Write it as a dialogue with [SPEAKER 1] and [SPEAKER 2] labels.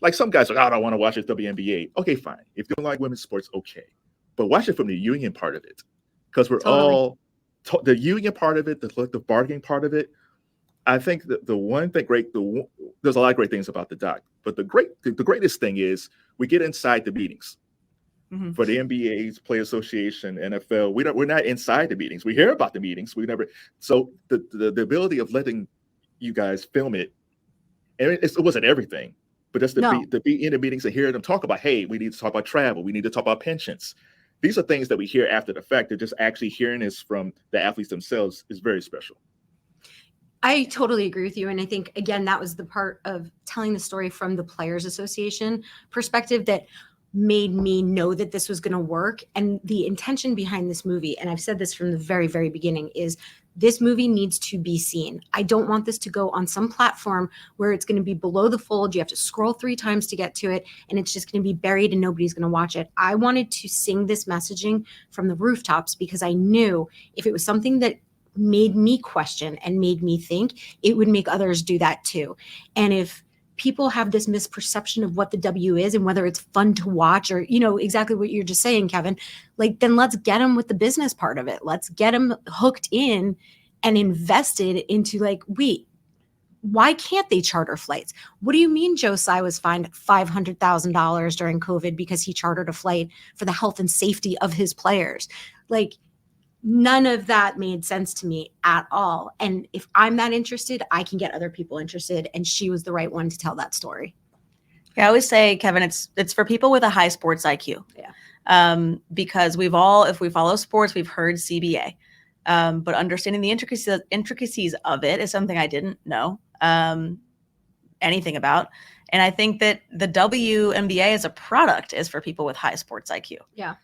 [SPEAKER 1] like some guys are, oh, I don't want to watch this WNBA. Okay, fine. If you don't like women's sports, okay, but watch it from the union part of it, because we're
[SPEAKER 2] Totally.
[SPEAKER 1] all the union part of it, the collective bargaining part of it. I think that the one thing there's a lot of great things about the doc, but the greatest thing is we get inside the meetings.
[SPEAKER 2] Mm-hmm.
[SPEAKER 1] For the NBA's Play Association, NFL, we're not inside the meetings. We hear about the meetings. We never. So the ability of letting you guys film it, and it wasn't everything, but just to be in the meetings and hear them talk about, hey, we need to talk about travel. We need to talk about pensions. These are things that we hear after the fact. That just actually hearing this from the athletes themselves is very special.
[SPEAKER 2] I totally agree with you. And I think, again, that was the part of telling the story from the Players Association perspective that made me know that this was going to work. And the intention behind this movie, and I've said this from the very, very beginning, is this movie needs to be seen. I don't want this to go on some platform where it's going to be below the fold. You have to scroll 3 times to get to it, and it's just going to be buried and nobody's going to watch it. I wanted to sing this messaging from the rooftops because I knew if it was something that made me question and made me think, it would make others do that too. And if people have this misperception of what the W is and whether it's fun to watch or, exactly what you're just saying, Kevin, like, then let's get them with the business part of it. Let's get them hooked in and invested into, like, wait, why can't they charter flights? What do you mean Joe Tsai was fined $500,000 during COVID because he chartered a flight for the health and safety of his players? Like, none of that made sense to me at all. And if I'm that interested, I can get other people interested. And she was the right one to tell that story.
[SPEAKER 3] Yeah, I always say, Kevin, it's for people with a high sports IQ.
[SPEAKER 2] Yeah.
[SPEAKER 3] Because if we follow sports, we've heard CBA. But understanding the intricacies of it is something I didn't know anything about. And I think that the WNBA as a product is for people with high sports IQ.
[SPEAKER 2] Yeah.